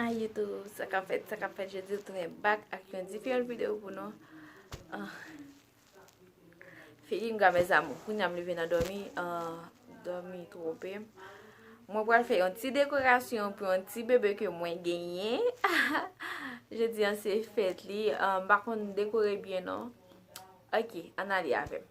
Hi YouTube, ça qu'a fait, je dis retourner back avec une différente vidéo pour nous. Uh, Fili mga mes amou, pou nyam leve nan dormi trope. Mwen pral fè yon ti dekorasyon pou yon ti bebe ke mwen genyen. Je di an se fèt li, bakon dekore bien non. Ok, an ali avem.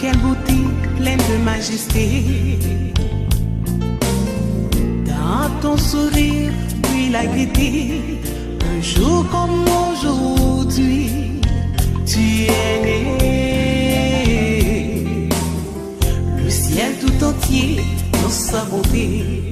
quelle beauté pleine de majesté. Dans ton sourire, puis la gaieté, un jour comme aujourd'hui, tu es né. Le ciel tout entier dans sa beauté.